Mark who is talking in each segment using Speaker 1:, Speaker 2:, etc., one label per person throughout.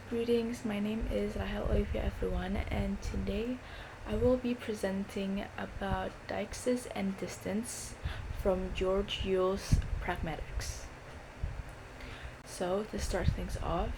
Speaker 1: Greetings, my name is Olivia Efruan, and today I will be presenting about Deixis and distance from George Yule's Pragmatics. So, to start things off,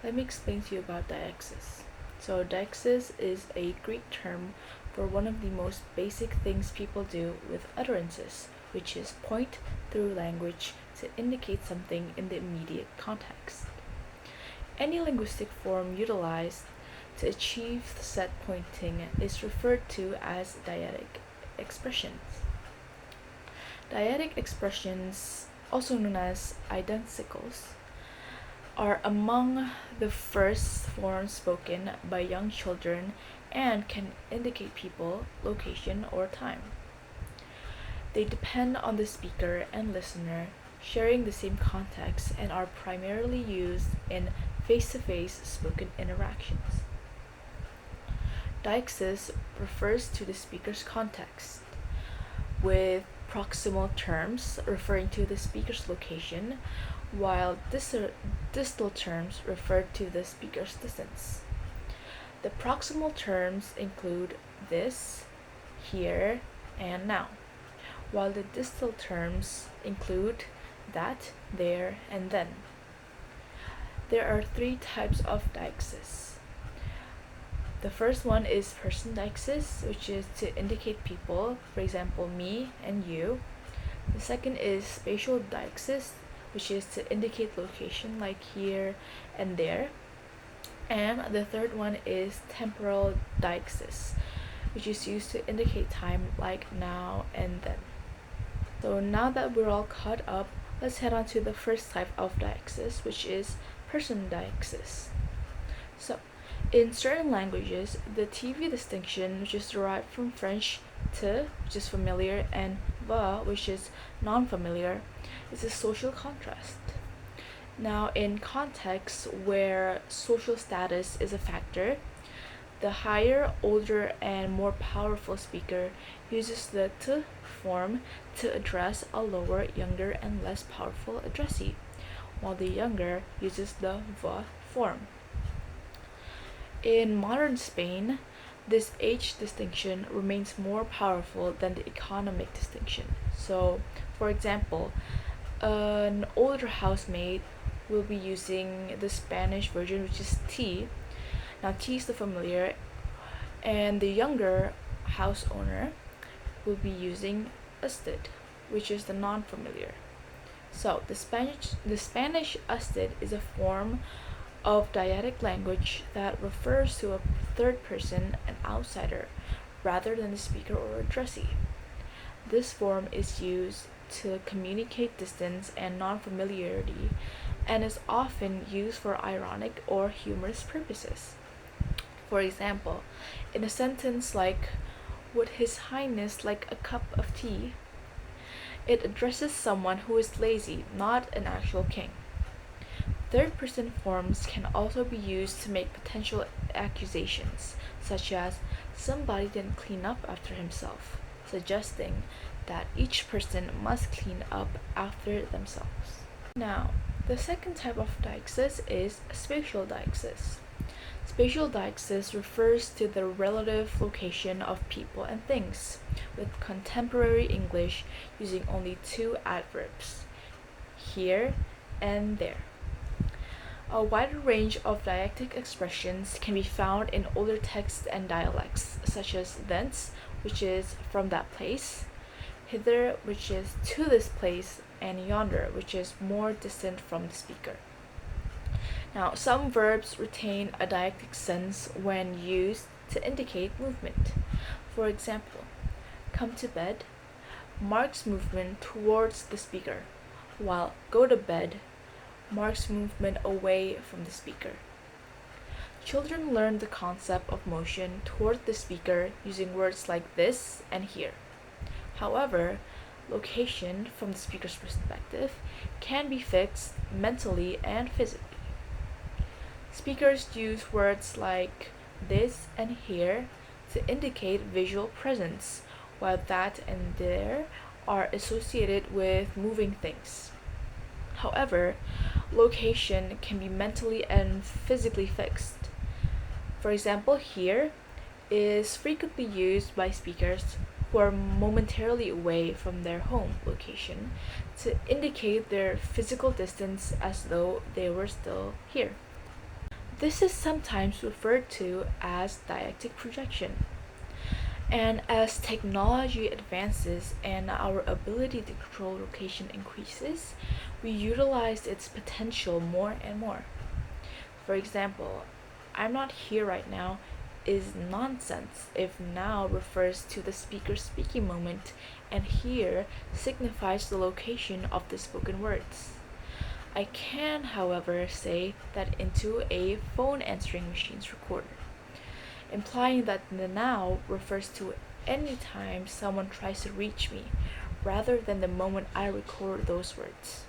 Speaker 1: let me explain to you about deixis. So, deixis is a Greek term for one of the most basic things people do with utterances, which is point through language to indicate something in the immediate context. Any linguistic form utilized to achieve set pointing is referred to as dyadic expressions. Dyadic expressions, also known as identicals, are among the first forms spoken by young children and can indicate people, location, or time. They depend on the speaker and listener sharing the same context and are primarily used in face-to-face spoken interactions. Deixis refers to the speaker's context, with proximal terms referring to the speaker's location, while distal terms refer to the speaker's distance. The proximal terms include this, here, and now, while the distal terms include that, there, and then. There are three types of deixis. The first one is person deixis, which is to indicate people, for example, me and you. The second is spatial deixis, which is to indicate location, like here and there. And the third one is temporal deixis, which is used to indicate time, like now and then. So now that we're all caught up, let's head on to the first type of deixis, which is person deixis. So, in certain languages, the TV distinction, which is derived from French te, which is familiar, and va, which is non-familiar, is a social contrast. Now, in contexts where social status is a factor, the higher, older, and more powerful speaker uses the t form to address a lower, younger, and less powerful addressee, while the younger uses the va form. In modern Spain, this age distinction remains more powerful than the economic distinction. So, for example, an older housemaid will be using the Spanish version, which is T. Now, T is the familiar, and the younger house owner will be using usted, which is the non-familiar. So, the Spanish usted is a form of dyadic language that refers to a third person, an outsider, rather than the speaker or addressee. This form is used to communicate distance and non-familiarity and is often used for ironic or humorous purposes. For example, in a sentence like, "Would His Highness like a cup of tea?" it addresses someone who is lazy, not an actual king. Third-person forms can also be used to make potential accusations, such as, "Somebody didn't clean up after himself," suggesting that each person must clean up after themselves. Now, the second type of deixis is spatial deixis. Spatial deixis refers to the relative location of people and things, with contemporary English using only two adverbs, here and there. A wider range of dialectic expressions can be found in older texts and dialects, such as thence, which is from that place, hither, which is to this place, and yonder, which is more distant from the speaker. Now, some verbs retain a dialectic sense when used to indicate movement. For example, come to bed marks movement towards the speaker, while go to bed marks movement away from the speaker. Children learn the concept of motion toward the speaker using words like this and here. However, location from the speaker's perspective can be fixed mentally and physically. Speakers use words like this and here to indicate visual presence, while that and there are associated with moving things. However, location can be mentally and physically fixed. For example, here is frequently used by speakers who are momentarily away from their home location to indicate their physical distance as though they were still here. This is sometimes referred to as dialectic projection. And as technology advances and our ability to control location increases, we utilize its potential more and more. For example, I'm not here right now is nonsense if now refers to the speaker's speaking moment and here signifies the location of the spoken words. I can, however, say that into a phone answering machine's recorder, implying that the now refers to any time someone tries to reach me rather than the moment I record those words.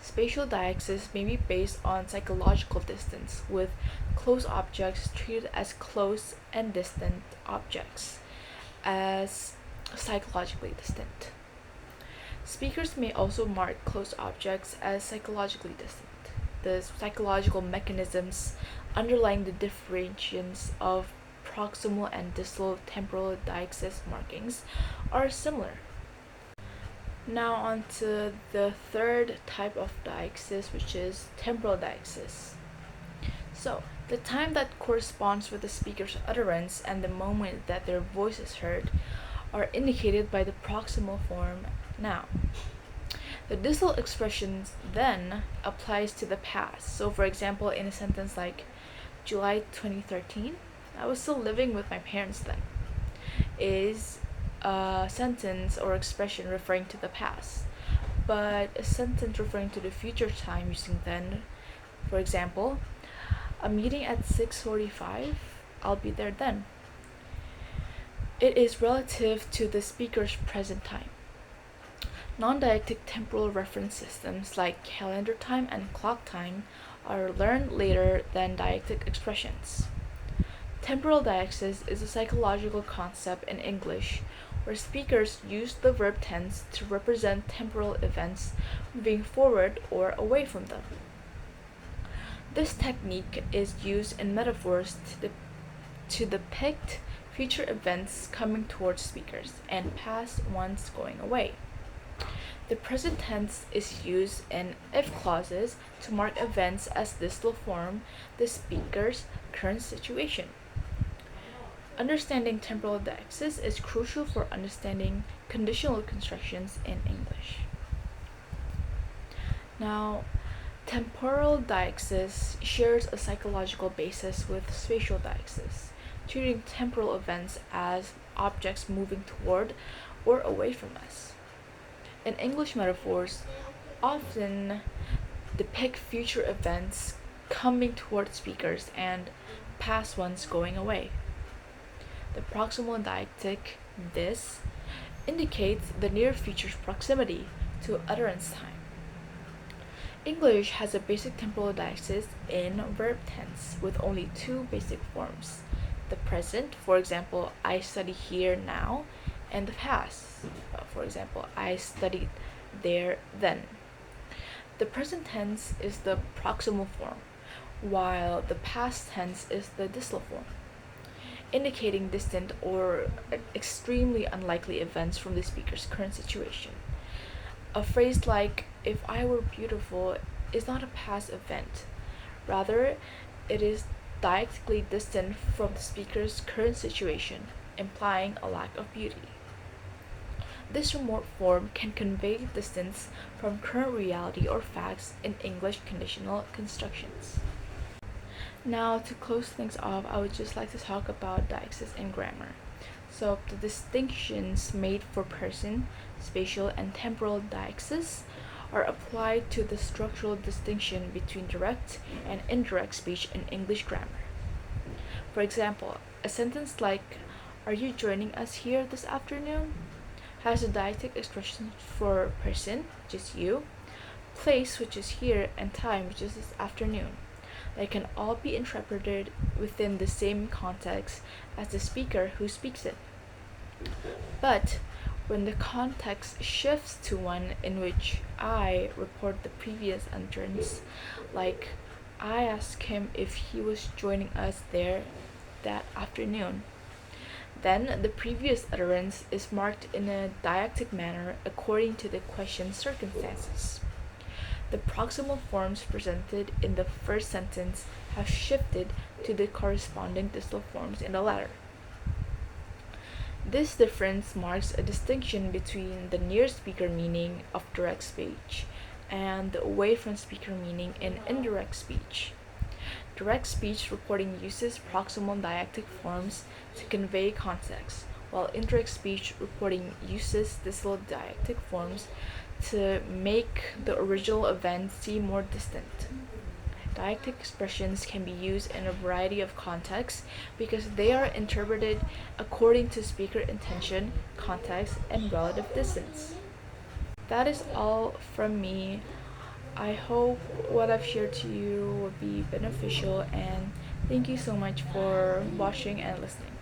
Speaker 1: Spatial deixis may be based on psychological distance, with close objects treated as close and distant objects as psychologically distant. Speakers may also mark close objects as psychologically distant. The psychological mechanisms underlying the differentiations of proximal and distal temporal deixis markings are similar. Now on to the third type of deixis, which is temporal deixis. So, the time that corresponds with the speaker's utterance and the moment that their voice is heard are indicated by the proximal form now. The distal expression then applies to the past. So, for example, in a sentence like July 2013, I was still living with my parents then, is a sentence or expression referring to the past. But a sentence referring to the future time using then, for example, a meeting at 6:45, I'll be there then. It is relative to the speaker's present time. Non-dialectic temporal reference systems like calendar time and clock time are learned later than dialectic expressions. Temporal deixis is a psychological concept in English where speakers use the verb tense to represent temporal events moving forward or away from them. This technique is used in metaphors to depict future events coming towards speakers and past ones going away. The present tense is used in if clauses to mark events as distal form the speaker's current situation. Understanding temporal deixis is crucial for understanding conditional constructions in English. Now, temporal deixis shares a psychological basis with spatial deixis, treating temporal events as objects moving toward or away from us. In English metaphors, often depict future events coming toward speakers and past ones going away. The proximal dialectic this indicates the near future's proximity to utterance time. English has a basic temporal deixis in verb tense with only two basic forms: the present, for example, I study here now, and the past, for example, I studied there then. The present tense is the proximal form, while the past tense is the distal form, indicating distant or extremely unlikely events from the speaker's current situation. A phrase like, if I were beautiful, is not a past event. Rather, it is dialectically distant from the speaker's current situation, implying a lack of beauty. This remote form can convey distance from current reality or facts in English conditional constructions. Now, to close things off, I would just like to talk about deixis in grammar. So, the distinctions made for person, spatial, and temporal deixis are applied to the structural distinction between direct and indirect speech in English grammar. For example, a sentence like, "Are you joining us here this afternoon?" has a dialectic expression for person, which is you, place, which is here, and time, which is this afternoon. They can all be interpreted within the same context as the speaker who speaks it. But When the context shifts to one in which I report the previous entrance, like I asked him if he was joining us there that afternoon, then the previous utterance is marked in a dialectic manner according to the question's circumstances. The proximal forms presented in the first sentence have shifted to the corresponding distal forms in the latter. This difference marks a distinction between the near speaker meaning of direct speech and the away from speaker meaning in indirect speech. Direct speech reporting uses proximal dialectic forms to convey context, while indirect speech reporting uses distal dialectic forms to make the original event seem more distant. Dialectic expressions can be used in a variety of contexts because they are interpreted according to speaker intention, context, and relative distance. That is all from me. I hope what I've shared to you will be beneficial, and thank you so much for watching and listening.